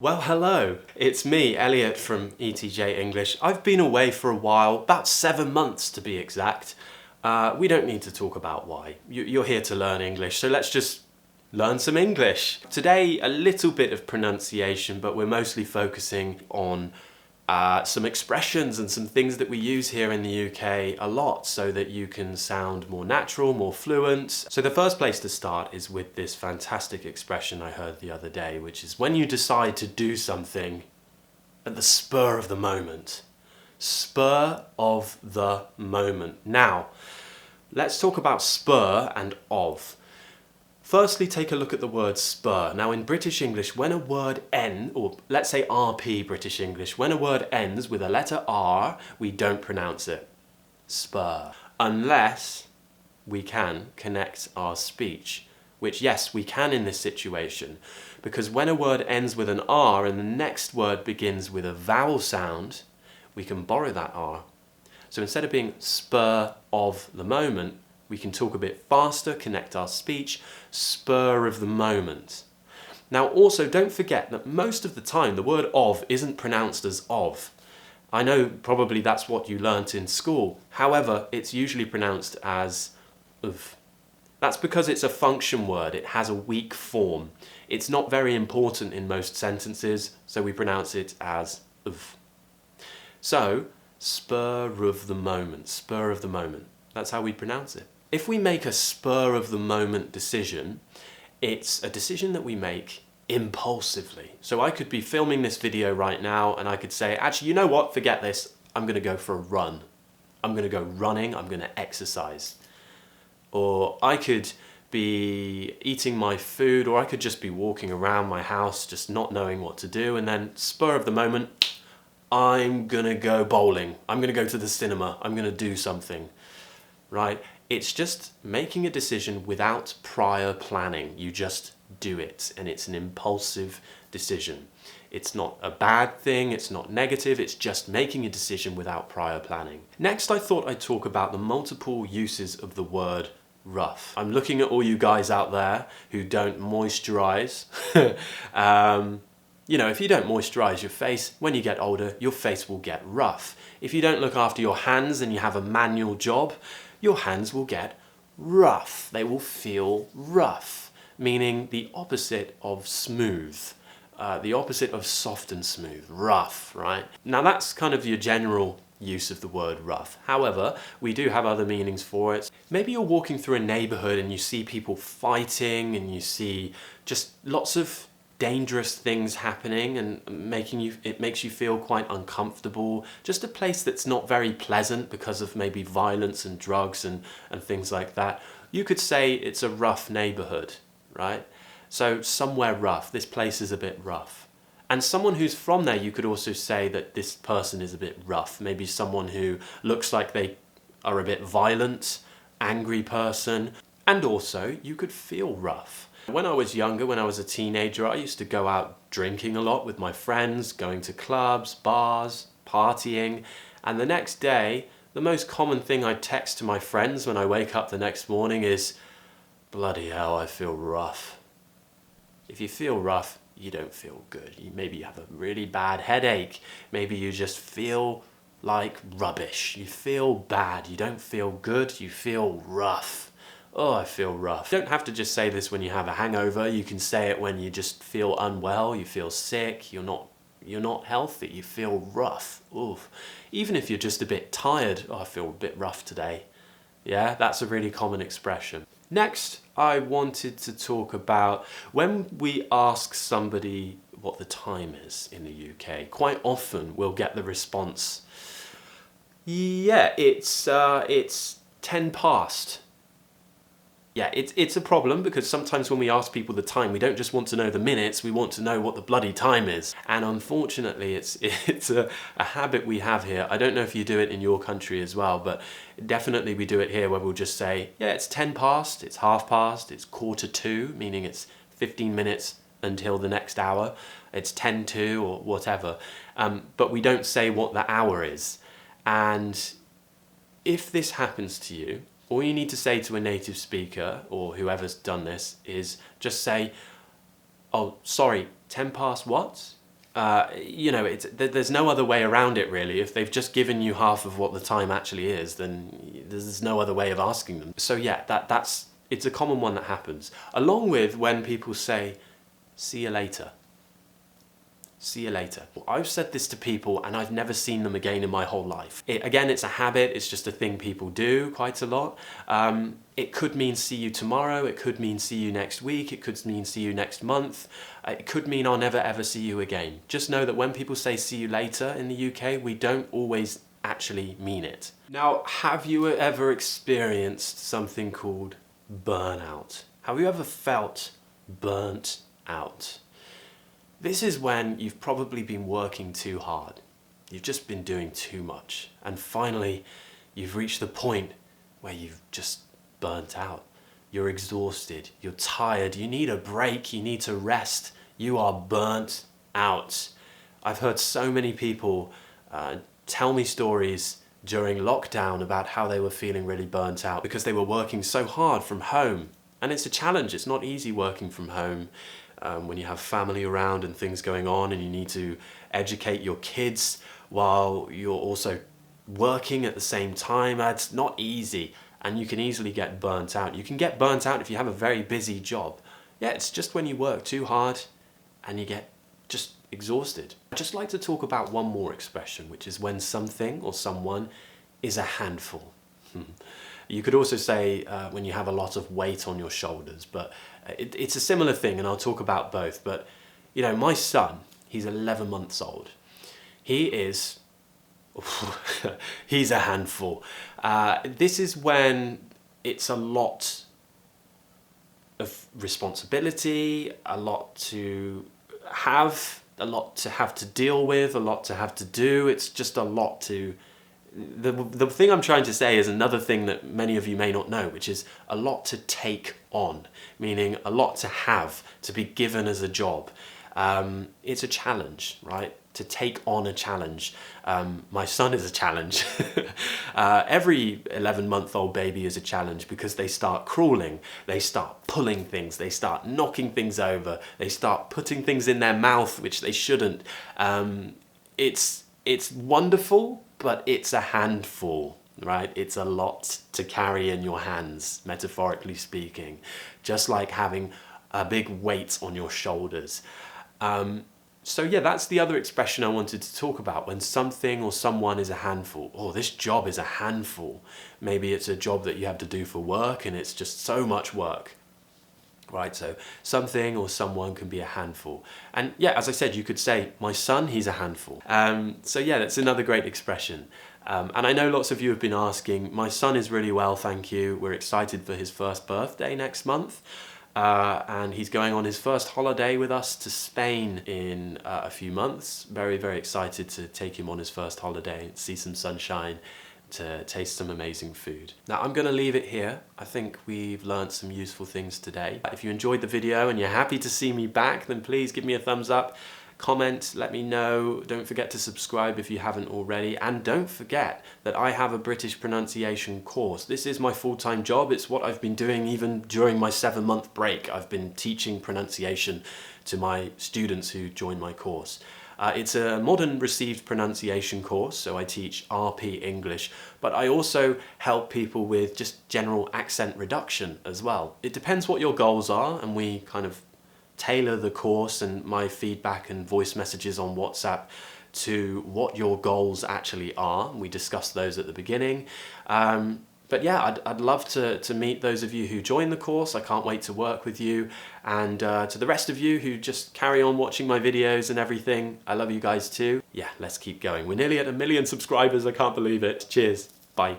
Well, hello, it's me, Elliott from ETJ English. I've been away for a while, about 7 months to be exact. We don't need to talk about why. You're here to learn English, so let's just learn some English. Today, a little bit of pronunciation, but we're mostly focusing on some expressions and some things that we use here in the UK a lot so that you can sound more natural, more fluent. So the first place to start is with this fantastic expression I heard the other day, which is when you decide to do something at the spur of the moment. Spur of the moment. Now, let's talk about spur and of. Firstly, take a look at the word spur. Now in British English, when a word ends, or let's say RP British English, when a word ends with a letter R, we don't pronounce it. Spur. Unless we can connect our speech, which yes, we can in this situation, because when a word ends with an R and the next word begins with a vowel sound, we can borrow that R. So instead of being spur of the moment, we can talk a bit faster, connect our speech, spur of the moment. Now also don't forget that most of the time the word of isn't pronounced as of. I know probably that's what you learnt in school. However, it's usually pronounced as of. That's because it's a function word, it has a weak form. It's not very important in most sentences, so we pronounce it as of. So, spur of the moment, spur of the moment. That's how we pronounce it. If we make a spur of the moment decision, it's a decision that we make impulsively. So I could be filming this video right now and I could say, actually, you know what, forget this, I'm going to go for a run. I'm going to go running, I'm going to exercise. Or I could be eating my food, or I could just be walking around my house just not knowing what to do, and then spur of the moment, I'm going to go bowling, I'm going to go to the cinema, I'm going to do something. Right? It's just making a decision without prior planning. You just do it, and it's an impulsive decision. It's not a bad thing, it's not negative, it's just making a decision without prior planning. Next, I thought I'd talk about the multiple uses of the word rough. I'm looking at all you guys out there who don't moisturize. You know, if you don't moisturize your face, when you get older, your face will get rough. If you don't look after your hands and you have a manual job, your hands will get rough. They will feel rough, meaning the opposite of smooth, the opposite of soft and smooth, rough, right? Now that's kind of your general use of the word rough. However, we do have other meanings for it. Maybe you're walking through a neighborhood and you see people fighting and you see just lots of dangerous things happening and it makes you feel quite uncomfortable. Just a place that's not very pleasant because of maybe violence and drugs and things like that. You could say it's a rough neighborhood, right? So somewhere rough, this place is a bit rough. And someone who's from there, you could also say that this person is a bit rough. Maybe someone who looks like they are a bit violent, angry person. And also, you could feel rough. When I was younger, when I was a teenager, I used to go out drinking a lot with my friends, going to clubs, bars, partying, and the next day, the most common thing I text to my friends when I wake up the next morning is, bloody hell, I feel rough. If you feel rough, you don't feel good. Maybe you have a really bad headache. Maybe you just feel like rubbish. You feel bad. You don't feel good. You feel rough. Oh, I feel rough. You don't have to just say this when you have a hangover. You can say it when you just feel unwell, you feel sick, you're not healthy, you feel rough. Oof. Even if you're just a bit tired, oh, I feel a bit rough today. Yeah, that's a really common expression. Next, I wanted to talk about when we ask somebody what the time is in the UK. Quite often we'll get the response, yeah, it's 10 past. Yeah, it's a problem because sometimes when we ask people the time, we don't just want to know the minutes, we want to know what the bloody time is. And unfortunately, it's a habit we have here. I don't know if you do it in your country as well, but definitely we do it here where we'll just say, yeah, it's 10 past, it's half past, it's 1:45, meaning it's 15 minutes until the next hour. It's 10 to or whatever. But we don't say what the hour is. And if this happens to you, all you need to say to a native speaker or whoever's done this is just say, oh, sorry, 10 past what? you know, there's no other way around it really. If they've just given you half of what the time actually is, then there's no other way of asking them. So yeah, it's a common one that happens. Along with when people say, see you later. See you later. Well, I've said this to people and I've never seen them again in my whole life. Again, it's a habit, it's just a thing people do quite a lot. It could mean see you tomorrow, it could mean see you next week, it could mean see you next month, it could mean I'll never ever see you again. Just know that when people say see you later in the UK, we don't always actually mean it. Now, have you ever experienced something called burnout? Have you ever felt burnt out? This is when you've probably been working too hard. You've just been doing too much. And finally, you've reached the point where you've just burnt out. You're exhausted, you're tired, you need a break, you need to rest. You are burnt out. I've heard so many people tell me stories during lockdown about how they were feeling really burnt out because they were working so hard from home. And it's a challenge, it's not easy working from home. When you have family around and things going on and you need to educate your kids while you're also working at the same time, it's not easy and you can easily get burnt out. You can get burnt out if you have a very busy job. Yeah, it's just when you work too hard and you get just exhausted. I'd just like to talk about one more expression, which is when something or someone is a handful. You could also say when you have a lot of weight on your shoulders, but it's a similar thing and I'll talk about both. But you know, my son, he's 11 months old. He is, he's a handful. This is when it's a lot of responsibility, a lot to have to deal with, a lot to have to do. It's just a lot to... The thing I'm trying to say is another thing that many of you may not know, which is a lot to take on, meaning a lot to have, to be given as a job. It's a challenge, right? To take on a challenge. My son is a challenge. Every 11-month-old baby is a challenge because they start crawling, they start pulling things, they start knocking things over, they start putting things in their mouth which they shouldn't. It's wonderful, but it's a handful, right? It's a lot to carry in your hands, metaphorically speaking, just like having a big weight on your shoulders. So yeah, that's the other expression I wanted to talk about, when something or someone is a handful. Oh, this job is a handful. Maybe it's a job that you have to do for work and it's just so much work. Right, so something or someone can be a handful. And yeah, as I said, you could say, my son, he's a handful. So yeah, that's another great expression. And I know lots of you have been asking, my son is really well, thank you. We're excited for his first birthday next month. And he's going on his first holiday with us to Spain in a few months. Very, very excited to take him on his first holiday and see some sunshine, to taste some amazing food. Now I'm going to leave it here. I think we've learned some useful things today. If you enjoyed the video and you're happy to see me back, then please give me a thumbs up, comment, let me know. Don't forget to subscribe if you haven't already, and don't forget that I have a British pronunciation course. This is my full-time job. It's what I've been doing even during my 7-month break. I've been teaching pronunciation to my students who join my course. It's a modern received pronunciation course, so I teach RP English, but I also help people with just general accent reduction as well. It depends what your goals are, and we kind of tailor the course and my feedback and voice messages on WhatsApp to what your goals actually are. We discuss those at the beginning. But yeah, I'd love to meet those of you who join the course. I can't wait to work with you. And to the rest of you who just carry on watching my videos and everything, I love you guys too. Yeah, let's keep going. We're nearly at 1 million subscribers. I can't believe it. Cheers. Bye.